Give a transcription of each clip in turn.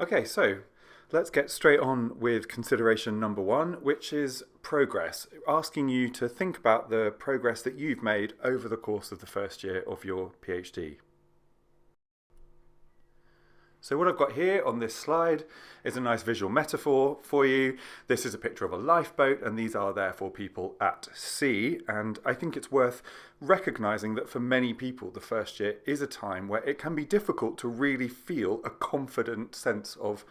Okay, so let's get straight on with consideration number one, which is progress. Asking you to think about the progress that you've made over the course of the first year of your PhD. So what I've got here on this slide is a nice visual metaphor for you. This is a picture of a lifeboat, and these are therefore people at sea. And I think it's worth recognizing that for many people, the first year is a time where it can be difficult to really feel a confident sense of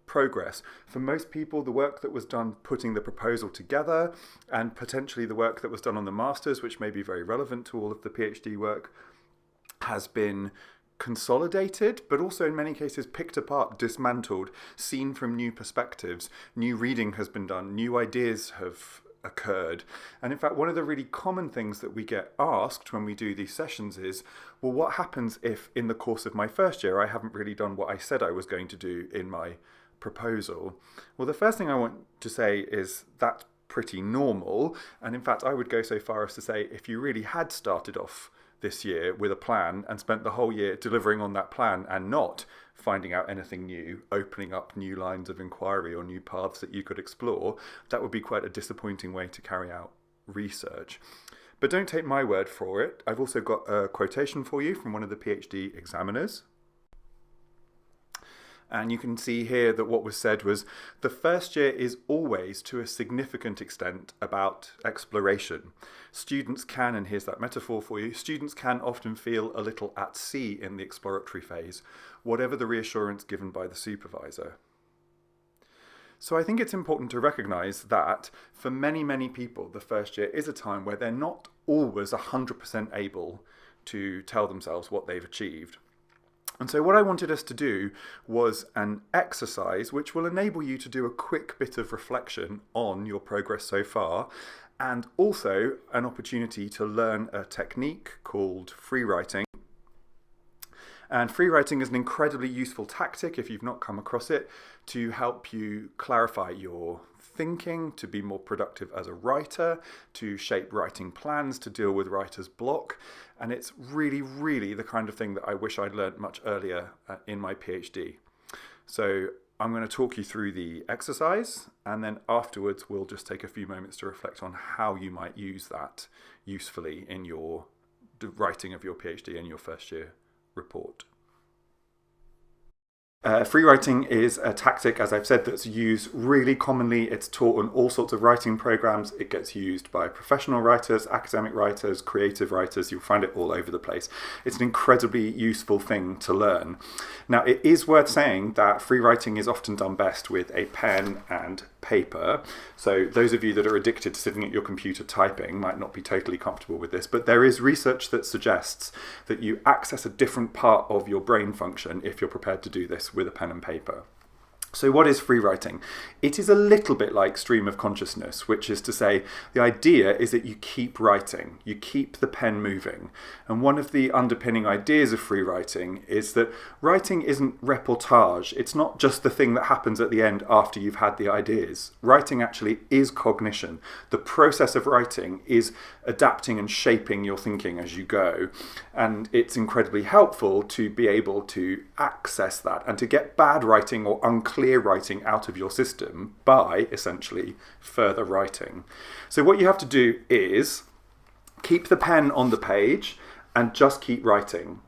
progress. For most people, the work that was done putting the proposal together, and potentially the work that was done on the masters, which may be very relevant to all of the PhD work, has been consolidated, but also in many cases picked apart, dismantled, seen from new perspectives. New reading has been done, new ideas have occurred. And in fact, one of the really common things that we get asked when we do these sessions is, well, what happens if in the course of my first year I haven't really done what I said I was going to do in my proposal? Well, the first thing I want to say is that's pretty normal. And in fact, I would go so far as to say, if you really had started off this year with a plan and spent the whole year delivering on that plan and not finding out anything new, opening up new lines of inquiry or new paths that you could explore, that would be quite a disappointing way to carry out research. But don't take my word for it. I've also got a quotation for you from one of the PhD examiners. And you can see here that what was said was, the first year is always to a significant extent about exploration. Students can, and here's that metaphor for you, students can often feel a little at sea in the exploratory phase, whatever the reassurance given by the supervisor. So I think it's important to recognise that for many, many people, the first year is a time where they're not always 100% able to tell themselves what they've achieved. And so what I wanted us to do was an exercise which will enable you to do a quick bit of reflection on your progress so far, and also an opportunity to learn a technique called free writing. And free writing is an incredibly useful tactic, if you've not come across it, to help you clarify your thinking, to be more productive as a writer, to shape writing plans, to deal with writer's block. And it's really, really the kind of thing that I wish I'd learned much earlier in my PhD. So I'm going to talk you through the exercise, and then afterwards we'll just take a few moments to reflect on how you might use that usefully in your writing of your PhD and your first year report. Free writing is a tactic, as I've said, that's used really commonly. It's taught on all sorts of writing programs. It gets used by professional writers, academic writers, creative writers. You'll find it all over the place. It's an incredibly useful thing to learn. Now, it is worth saying that free writing is often done best with a pen and paper. So those of you that are addicted to sitting at your computer typing might not be totally comfortable with this, but there is research that suggests that you access a different part of your brain function if you're prepared to do this with a pen and paper. So what is free writing? It is a little bit like stream of consciousness, which is to say the idea is that you keep writing, you keep the pen moving. And one of the underpinning ideas of free writing is that writing isn't reportage. It's not just the thing that happens at the end after you've had the ideas. Writing actually is cognition. The process of writing is adapting and shaping your thinking as you go. And it's incredibly helpful to be able to access that and to get bad writing or unclear writing out of your system by essentially further writing. So what you have to do is keep the pen on the page and just keep writing.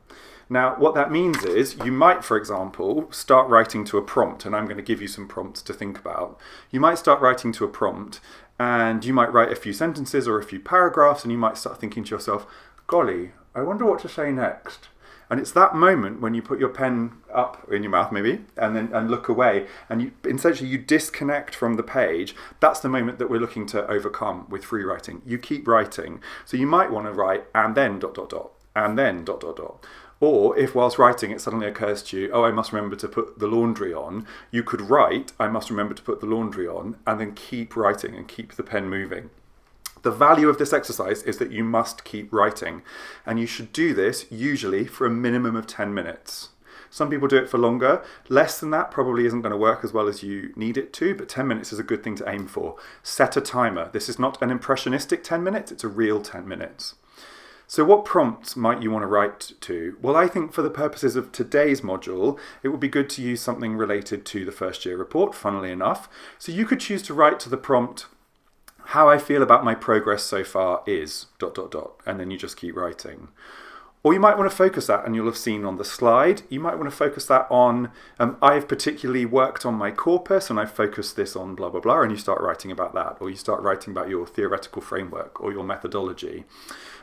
Now, what that means is you might, for example, start writing to a prompt, and I'm going to give you some prompts to think about. You might start writing to a prompt, and you might write a few sentences or a few paragraphs, and you might start thinking to yourself, golly, I wonder what to say next. And it's that moment when you put your pen up in your mouth, maybe, and look away, and you essentially disconnect from the page. That's the moment that we're looking to overcome with free writing. You keep writing. So you might want to write, and then ... and then ... Or if whilst writing it suddenly occurs to you, oh, I must remember to put the laundry on, you could write, I must remember to put the laundry on, and then keep writing and keep the pen moving. The value of this exercise is that you must keep writing, and you should do this usually for a minimum of 10 minutes. Some people do it for longer. Less than that probably isn't going to work as well as you need it to, but 10 minutes is a good thing to aim for. Set a timer. This is not an impressionistic 10 minutes, it's a real 10 minutes. So what prompts might you want to write to? Well, I think for the purposes of today's module, it would be good to use something related to the first year report, funnily enough. So you could choose to write to the prompt, how I feel about my progress so far is ... and then you just keep writing. Or you might want to focus that, and you'll have seen on the slide, you might want to focus that on, I've particularly worked on my corpus and I've focused this on blah, blah, blah, and you start writing about that. Or you start writing about your theoretical framework or your methodology.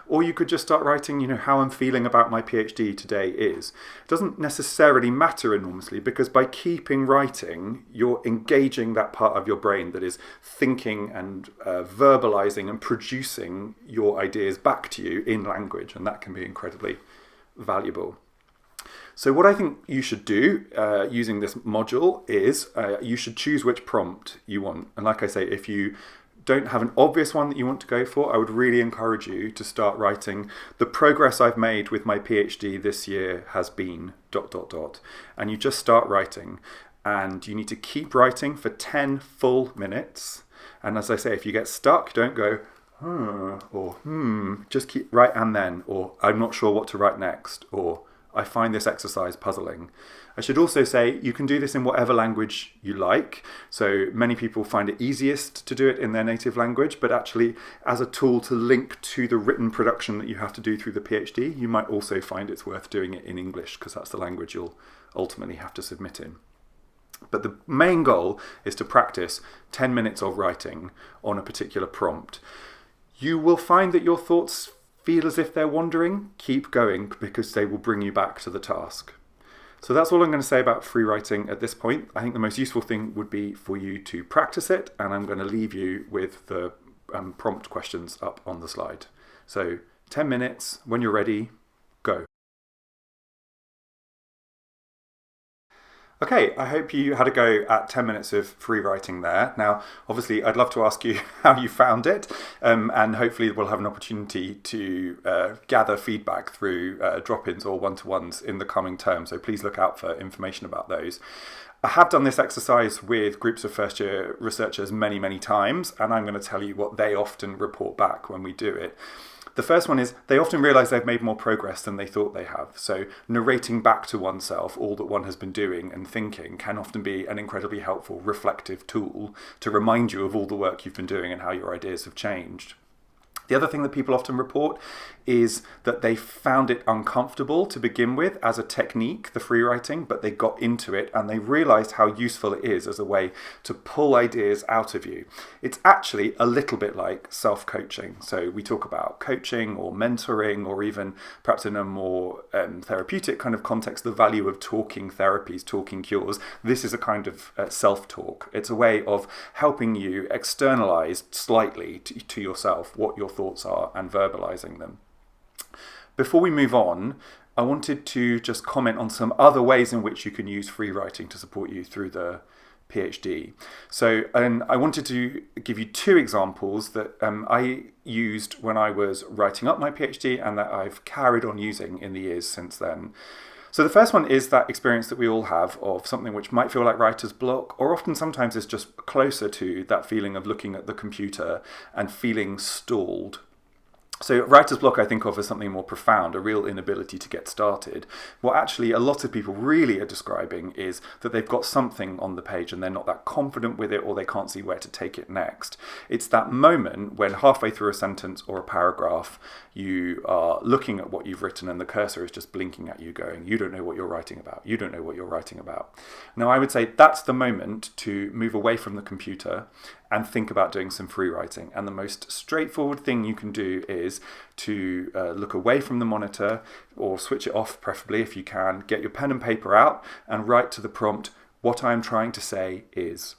Or you could just start writing, how I'm feeling about my PhD today is. It doesn't necessarily matter enormously, because by keeping writing, you're engaging that part of your brain that is thinking and verbalizing and producing your ideas back to you in language, and that can be incredibly valuable. So what I think you should do using this module is you should choose which prompt you want. And like I say, if you don't have an obvious one that you want to go for, I would really encourage you to start writing, the progress I've made with my PhD this year has been ... and you just start writing, and you need to keep writing for 10 full minutes. And as I say, if you get stuck, don't go or just keep right and then, or I'm not sure what to write next, or I find this exercise puzzling. I should also say you can do this in whatever language you like. So many people find it easiest to do it in their native language, but actually as a tool to link to the written production that you have to do through the PhD, you might also find it's worth doing it in English, because that's the language you'll ultimately have to submit in. But the main goal is to practice 10 minutes of writing on a particular prompt. You will find that your thoughts feel as if they're wandering. Keep going, because they will bring you back to the task. So that's all I'm going to say about free writing at this point. I think the most useful thing would be for you to practice it, and I'm going to leave you with the prompt questions up on the slide. So 10 minutes, when you're ready, go. Okay, I hope you had a go at 10 minutes of free writing there. Now, obviously, I'd love to ask you how you found it, and hopefully we'll have an opportunity to gather feedback through drop-ins or one-to-ones in the coming term, so please look out for information about those. I have done this exercise with groups of first-year researchers many, many times, and I'm going to tell you what they often report back when we do it. The first one is they often realise they've made more progress than they thought they have. So narrating back to oneself all that one has been doing and thinking can often be an incredibly helpful reflective tool to remind you of all the work you've been doing and how your ideas have changed. The other thing that people often report is that they found it uncomfortable to begin with as a technique, the free writing, but they got into it and they realised how useful it is as a way to pull ideas out of you. It's actually a little bit like self-coaching. So we talk about coaching or mentoring, or even perhaps in a more therapeutic kind of context, the value of talking therapies, talking cures. This is a kind of self-talk. It's a way of helping you externalise slightly to yourself what your thoughts are and verbalising them. Before we move on, I wanted to just comment on some other ways in which you can use free writing to support you through the PhD. So I wanted to give you two examples that I used when I was writing up my PhD and that I've carried on using in the years since then. So the first one is that experience that we all have of something which might feel like writer's block, or often sometimes is just closer to that feeling of looking at the computer and feeling stalled. So writer's block I think of as something more profound, a real inability to get started. What actually a lot of people really are describing is that they've got something on the page and they're not that confident with it, or they can't see where to take it next. It's that moment when halfway through a sentence or a paragraph you are looking at what you've written and the cursor is just blinking at you going, you don't know what you're writing about, you don't know what you're writing about. Now I would say that's the moment to move away from the computer and think about doing some free writing. And the most straightforward thing you can do is to look away from the monitor, or switch it off preferably if you can, get your pen and paper out and write to the prompt, what I'm trying to say is.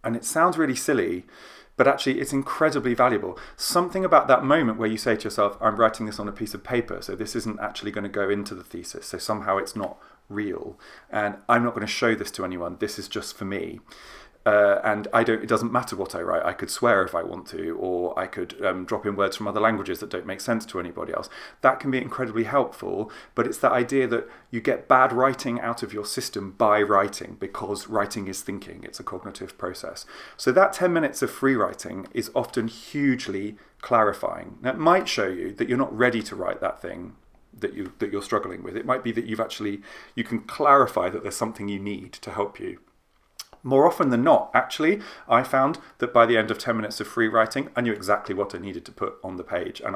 And it sounds really silly, but actually it's incredibly valuable. Something about that moment where you say to yourself, I'm writing this on a piece of paper, so this isn't actually going to go into the thesis, so somehow it's not real, and I'm not going to show this to anyone, this is just for me. And it doesn't matter what I write. I could swear if I want to, or I could drop in words from other languages that don't make sense to anybody else. That can be incredibly helpful, but it's that idea that you get bad writing out of your system by writing, because writing is thinking. It's a cognitive process. So that 10 minutes of free writing is often hugely clarifying. Now, it might show you that you're not ready to write that thing that you're struggling with. It might be that you can clarify that there's something you need to help you. More often than not, actually, I found that by the end of 10 minutes of free writing, I knew exactly what I needed to put on the page, and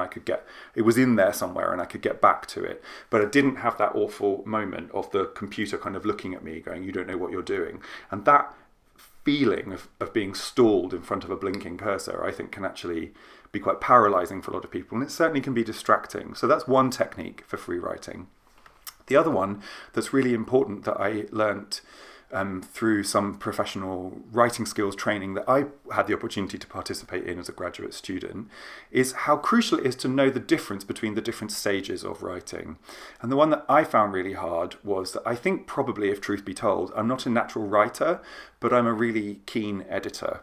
it was in there somewhere and I could get back to it. But I didn't have that awful moment of the computer kind of looking at me going, you don't know what you're doing. And that feeling of being stalled in front of a blinking cursor, I think, can actually be quite paralyzing for a lot of people, and it certainly can be distracting. So that's one technique for free writing. The other one that's really important that I learnt through some professional writing skills training that I had the opportunity to participate in as a graduate student is how crucial it is to know the difference between the different stages of writing. And the one that I found really hard was that I think probably, if truth be told, I'm not a natural writer, but I'm a really keen editor.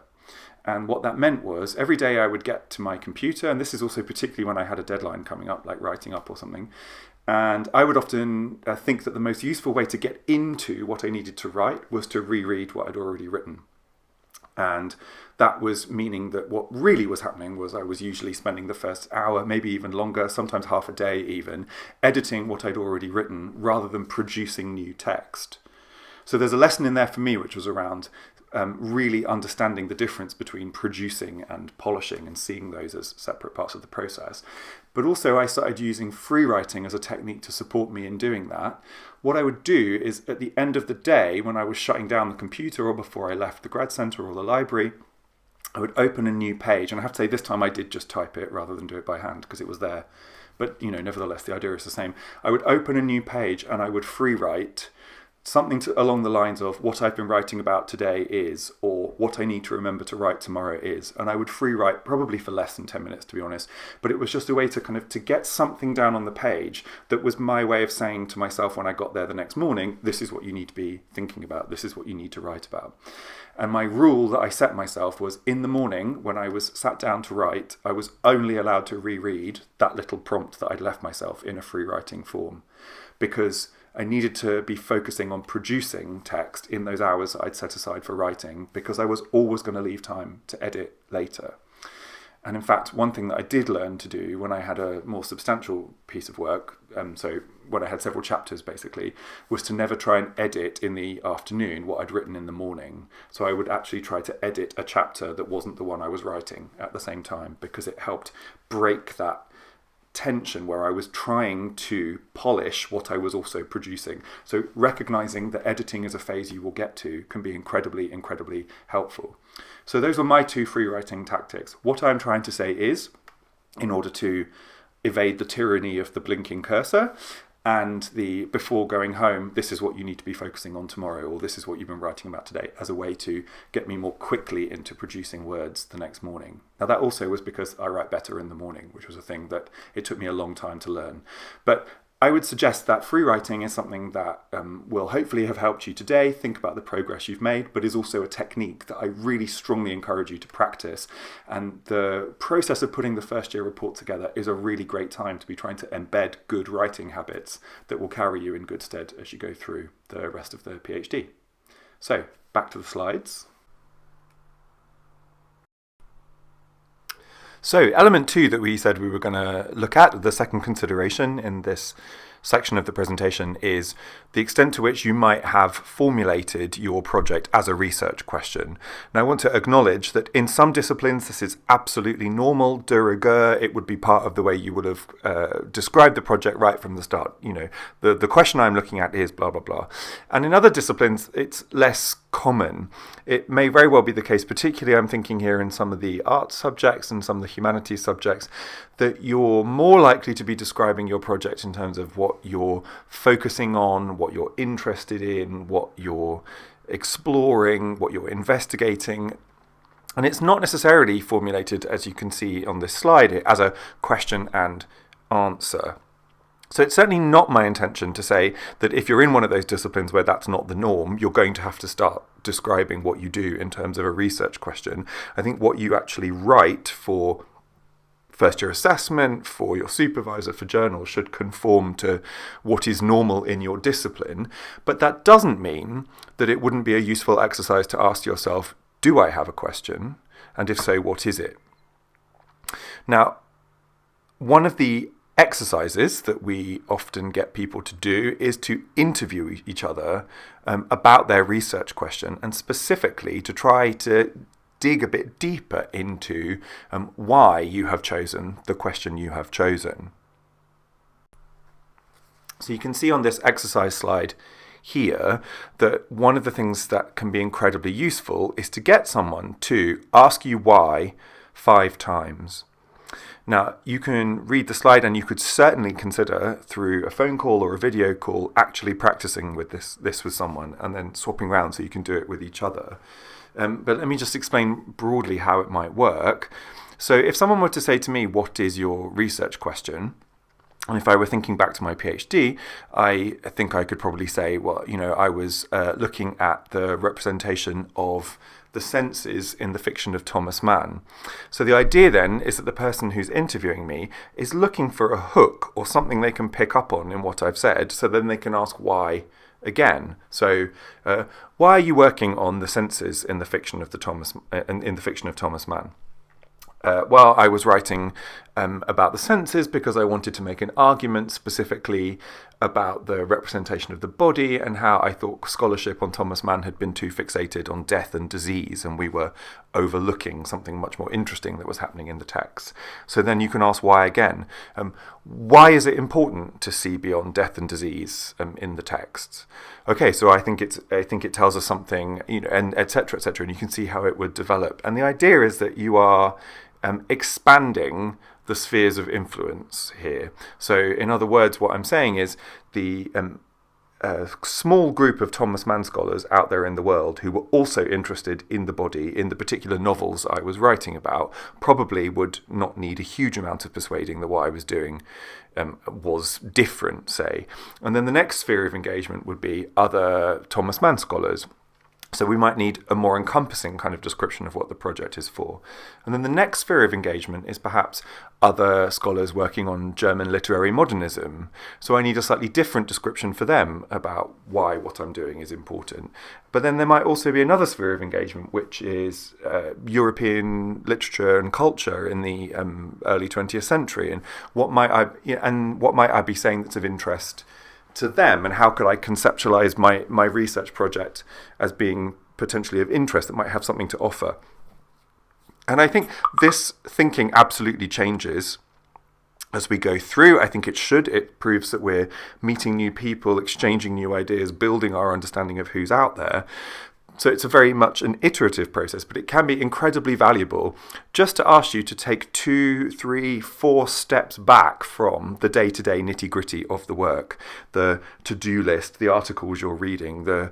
And what that meant was every day I would get to my computer, and this is also particularly when I had a deadline coming up, like writing up or something, and I would often think that the most useful way to get into what I needed to write was to reread what I'd already written. And that was meaning that what really was happening was I was usually spending the first hour, maybe even longer, sometimes half a day even, editing what I'd already written rather than producing new text. So there's a lesson in there for me which was around really understanding the difference between producing and polishing and seeing those as separate parts of the process. But also I started using free writing as a technique to support me in doing that. What I would do is at the end of the day, when I was shutting down the computer or before I left the grad centre or the library, I would open a new page. And I have to say this time I did just type it rather than do it by hand because it was there. But nevertheless, the idea is the same. I would open a new page and I would free write something along the lines of what I've been writing about today is, or what I need to remember to write tomorrow is. And I would free write probably for less than 10 minutes, to be honest. But it was just a way to get something down on the page that was my way of saying to myself when I got there the next morning, this is what you need to be thinking about. This is what you need to write about. And my rule that I set myself was in the morning when I was sat down to write, I was only allowed to reread that little prompt that I'd left myself in a free writing form, because I needed to be focusing on producing text in those hours that I'd set aside for writing, because I was always going to leave time to edit later. And in fact, one thing that I did learn to do when I had a more substantial piece of work, so when I had several chapters basically, was to never try and edit in the afternoon what I'd written in the morning. So I would actually try to edit a chapter that wasn't the one I was writing at the same time, because it helped break that tension where I was trying to polish what I was also producing. So recognizing that editing is a phase you will get to can be incredibly, incredibly helpful. So those were my two free writing tactics. What I'm trying to say is, in order to evade the tyranny of the blinking cursor and the before going home, this is what you need to be focusing on tomorrow, or this is what you've been writing about today, as a way to get me more quickly into producing words the next morning. Now that also was because I write better in the morning, which was a thing that it took me a long time to learn. But I would suggest that free writing is something that will hopefully have helped you today think about the progress you've made, but is also a technique that I really strongly encourage you to practice. And the process of putting the first year report together is a really great time to be trying to embed good writing habits that will carry you in good stead as you go through the rest of the PhD. So back to the slides. So element 2 that we said we were going to look at, the second consideration in this section of the presentation, is the extent to which you might have formulated your project as a research question. Now I want to acknowledge that in some disciplines this is absolutely normal, de rigueur. It would be part of the way you would have described the project right from the start. The question I'm looking at is blah, blah, blah. And in other disciplines it's less common. It may very well be the case, particularly I'm thinking here in some of the arts subjects and some of the humanities subjects, that you're more likely to be describing your project in terms of what you're focusing on, what you're interested in, what you're exploring, what you're investigating. And it's not necessarily formulated, as you can see on this slide, as a question and answer. So it's certainly not my intention to say that if you're in one of those disciplines where that's not the norm, you're going to have to start describing what you do in terms of a research question. I think what you actually write for first year assessment, for your supervisor, for journals, should conform to what is normal in your discipline. But that doesn't mean that it wouldn't be a useful exercise to ask yourself, do I have a question? And if so, what is it? Now, one of the exercises that we often get people to do is to interview each other about their research question, and specifically to try to dig a bit deeper into why you have chosen the question you have chosen. So you can see on this exercise slide here that one of the things that can be incredibly useful is to get someone to ask you why 5 times. Now, you can read the slide, and you could certainly consider, through a phone call or a video call, actually practicing with this with someone and then swapping around so you can do it with each other. But let me just explain broadly how it might work. So if someone were to say to me, what is your research question? And if I were thinking back to my PhD, I think I could probably say, well, I was looking at the representation of the senses in the fiction of Thomas Mann. So the idea then is that the person who's interviewing me is looking for a hook or something they can pick up on in what I've said, so then they can ask why again. So why are you working on the senses in the fiction of Thomas Mann? Well, I was writing about the senses because I wanted to make an argument specifically about the representation of the body and how I thought scholarship on Thomas Mann had been too fixated on death and disease, and we were overlooking something much more interesting that was happening in the text. So then you can ask why again. Why is it important to see beyond death and disease in the text? Okay, so I think it tells us something, and et cetera, and you can see how it would develop. And the idea is that you are expanding the spheres of influence here. So in other words, what I'm saying is the small group of Thomas Mann scholars out there in the world who were also interested in the body, in the particular novels I was writing about, probably would not need a huge amount of persuading that what I was doing was different, say. And then the next sphere of engagement would be other Thomas Mann scholars. So we might need a more encompassing kind of description of what the project is for. And then the next sphere of engagement is perhaps other scholars working on German literary modernism. So I need a slightly different description for them about why what I'm doing is important. But then there might also be another sphere of engagement, which is European literature and culture in the early 20th century. And what might I be saying that's of interest to them, and how could I conceptualize my research project as being potentially of interest that might have something to offer? And I think this thinking absolutely changes as we go through. I think it should. It proves that we're meeting new people, exchanging new ideas, building our understanding of who's out there. So it's a very much an iterative process, but it can be incredibly valuable just to ask you to take 2, 3, 4 steps back from the day-to-day nitty-gritty of the work, the to-do list, the articles you're reading, the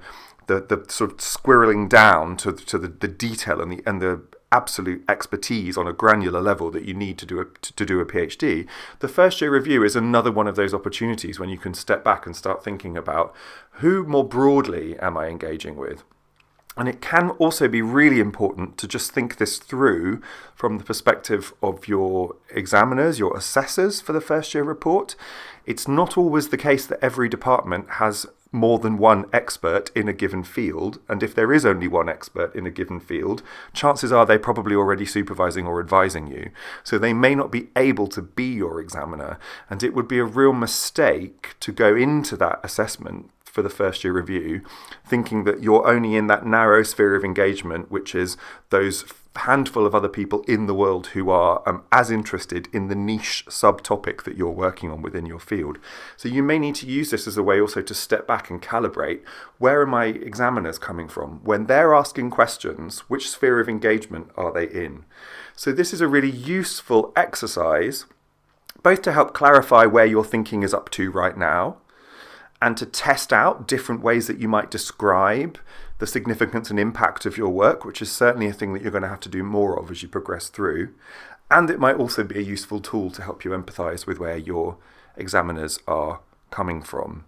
sort of squirreling down to the detail and the absolute expertise on a granular level that you need to do a PhD. The first year review is another one of those opportunities when you can step back and start thinking about who more broadly am I engaging with. And it can also be really important to just think this through from the perspective of your examiners, your assessors for the first year report. It's not always the case that every department has more than one expert in a given field. And if there is only one expert in a given field, chances are they're probably already supervising or advising you. So they may not be able to be your examiner. And it would be a real mistake to go into that assessment for the first year review thinking that you're only in that narrow sphere of engagement, which is those handful of other people in the world who are as interested in the niche subtopic that you're working on within your field. So you may need to use this as a way also to step back and calibrate, where are my examiners coming from? When they're asking questions, which sphere of engagement are they in? So this is a really useful exercise, both to help clarify where your thinking is up to right now, and to test out different ways that you might describe the significance and impact of your work, which is certainly a thing that you're going to have to do more of as you progress through. And it might also be a useful tool to help you empathise with where your examiners are coming from.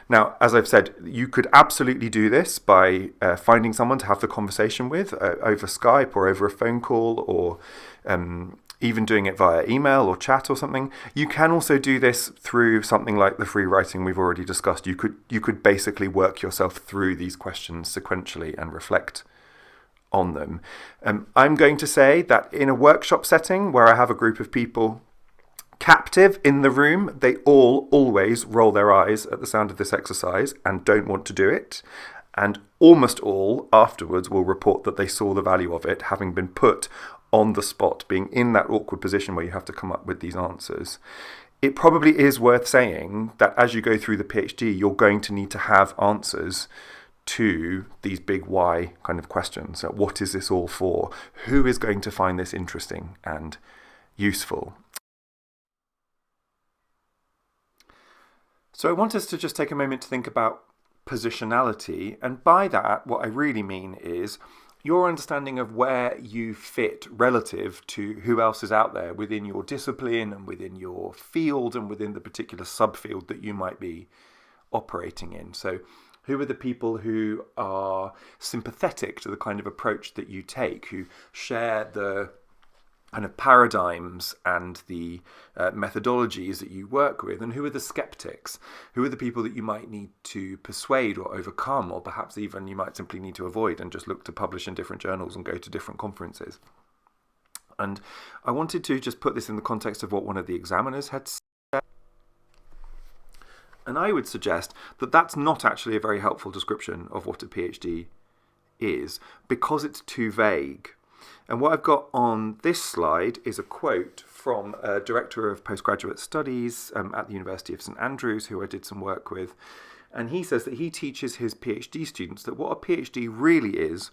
Now, as I've said, you could absolutely do this by finding someone to have the conversation with over Skype or over a phone call, or even doing it via email or chat or something. You can also do this through something like the free writing we've already discussed. You could basically work yourself through these questions sequentially and reflect on them. I'm going to say that in a workshop setting where I have a group of people captive in the room, they all always roll their eyes at the sound of this exercise and don't want to do it. And almost all afterwards will report that they saw the value of it, having been put on the spot, being in that awkward position where you have to come up with these answers. It probably is worth saying that as you go through the PhD, you're going to need to have answers to these big why kind of questions. So what is this all for? Who is going to find this interesting and useful? So I want us to just take a moment to think about positionality. And by that, what I really mean is your understanding of where you fit relative to who else is out there within your discipline and within your field and within the particular subfield that you might be operating in. So who are the people who are sympathetic to the kind of approach that you take, who share the kind of paradigms and the methodologies that you work with, and who are the skeptics? Who are the people that you might need to persuade or overcome, or perhaps even you might simply need to avoid and just look to publish in different journals and go to different conferences? And I wanted to just put this in the context of what one of the examiners had said. And I would suggest that that's not actually a very helpful description of what a PhD is, because it's too vague. And what I've got on this slide is a quote from a director of postgraduate studies at the University of St Andrews, who I did some work with. And he says that he teaches his PhD students that what a PhD really is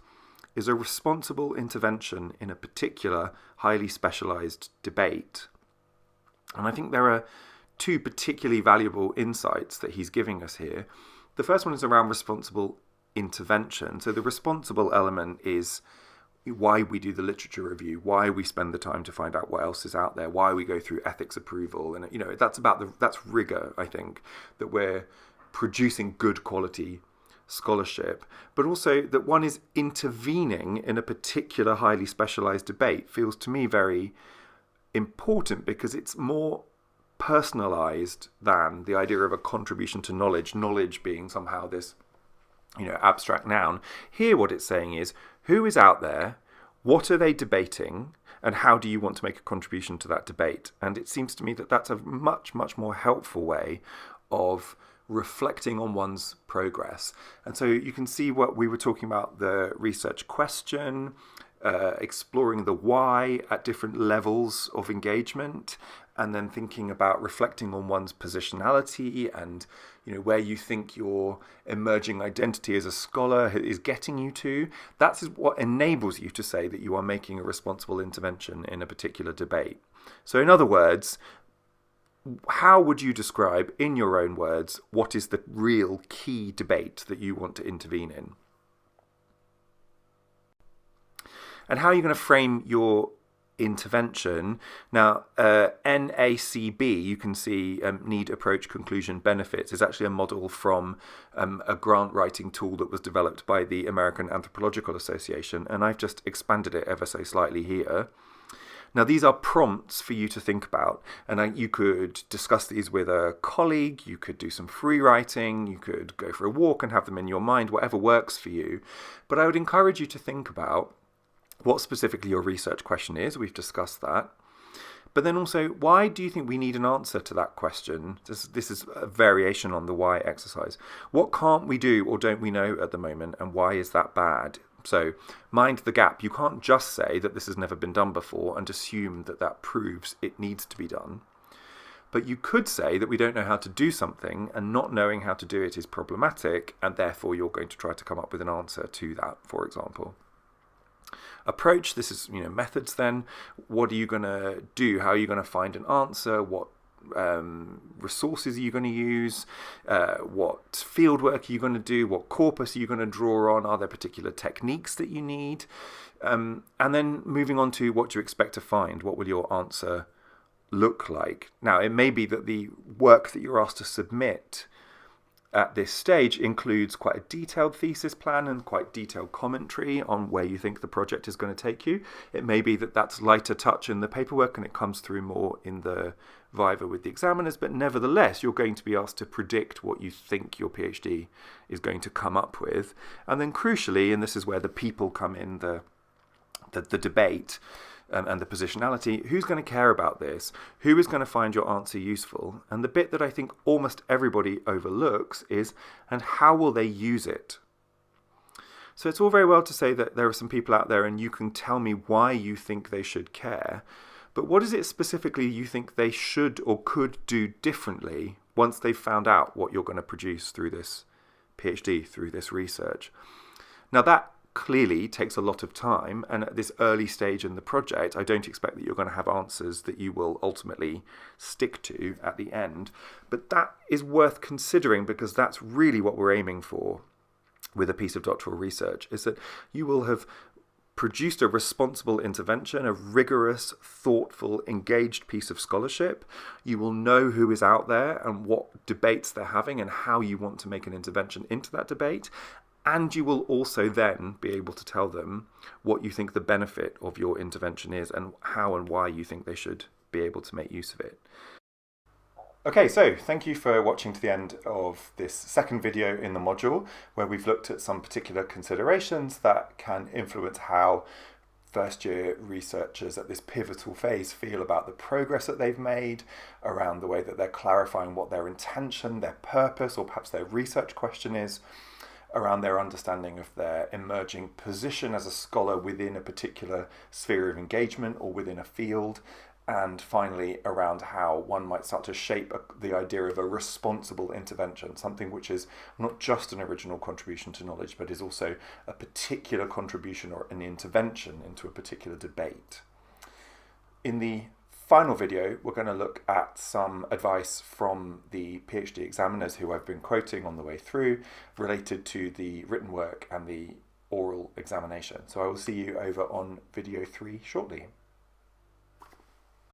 a responsible intervention in a particular highly specialised debate. And I think there are two particularly valuable insights that he's giving us here. The first one is around responsible intervention. So the responsible element is why we do the literature review, why we spend the time to find out what else is out there, why we go through ethics approval, and that's rigor. I think that we're producing good quality scholarship, but also that one is intervening in a particular highly specialized debate feels to me very important, because it's more personalized than the idea of a contribution to knowledge being somehow this abstract noun. Here what it's saying is, who is out there, what are they debating, and how do you want to make a contribution to that debate? And it seems to me that that's a much, much more helpful way of reflecting on one's progress. And so you can see what we were talking about, the research question, exploring the why at different levels of engagement, and then thinking about reflecting on one's positionality and where you think your emerging identity as a scholar is getting you to. That is what enables you to say that you are making a responsible intervention in a particular debate. So in other words, how would you describe, in your own words, what is the real key debate that you want to intervene in? And how are you going to frame your intervention? Now, NACB, you can see Need, Approach, Conclusion, Benefits, is actually a model from a grant writing tool that was developed by the American Anthropological Association, and I've just expanded it ever so slightly here. Now, these are prompts for you to think about, and you could discuss these with a colleague, you could do some free writing, you could go for a walk and have them in your mind, whatever works for you. But I would encourage you to think about what specifically your research question is. We've discussed that. But then also, why do you think we need an answer to that question? This is a variation on the why exercise. What can't we do or don't we know at the moment, and why is that bad? So mind the gap. You can't just say that this has never been done before and assume that that proves it needs to be done. But you could say that we don't know how to do something, and not knowing how to do it is problematic, and therefore you're going to try to come up with an answer to that, for example. Approach, this is methods then. What are you going to do? How are you going to find an answer? What resources are you going to use? What fieldwork are you going to do? What corpus are you going to draw on? Are there particular techniques that you need? And then moving on to what do you expect to find? What will your answer look like? Now, it may be that the work that you're asked to submit at this stage includes quite a detailed thesis plan and quite detailed commentary on where you think the project is going to take you. It may be that that's lighter touch in the paperwork and it comes through more in the viva with the examiners, but nevertheless you're going to be asked to predict what you think your PhD is going to come up with. And then crucially, and this is where the people come in, the debate, and the positionality, who's going to care about this? Who is going to find your answer useful? And the bit that I think almost everybody overlooks is, and how will they use it? So it's all very well to say that there are some people out there and you can tell me why you think they should care, but what is it specifically you think they should or could do differently once they've found out what you're going to produce through this PhD, through this research? Now that clearly takes a lot of time, and at this early stage in the project I don't expect that you're going to have answers that you will ultimately stick to at the end, but that is worth considering because that's really what we're aiming for with a piece of doctoral research, is that you will have produced a responsible intervention, a rigorous, thoughtful, engaged piece of scholarship. You will know who is out there and what debates they're having and how you want to make an intervention into that debate. And you will also then be able to tell them what you think the benefit of your intervention is and how and why you think they should be able to make use of it. Okay, so thank you for watching to the end of this second video in the module, where we've looked at some particular considerations that can influence how first-year researchers at this pivotal phase feel about the progress that they've made, around the way that they're clarifying what their intention, their purpose, or perhaps their research question is, around their understanding of their emerging position as a scholar within a particular sphere of engagement or within a field, and finally around how one might start to shape the idea of a responsible intervention, something which is not just an original contribution to knowledge, but is also a particular contribution or an intervention into a particular debate. In the final video, we're going to look at some advice from the PhD examiners who I've been quoting on the way through related to the written work and the oral examination. So I will see you over on video 3 shortly.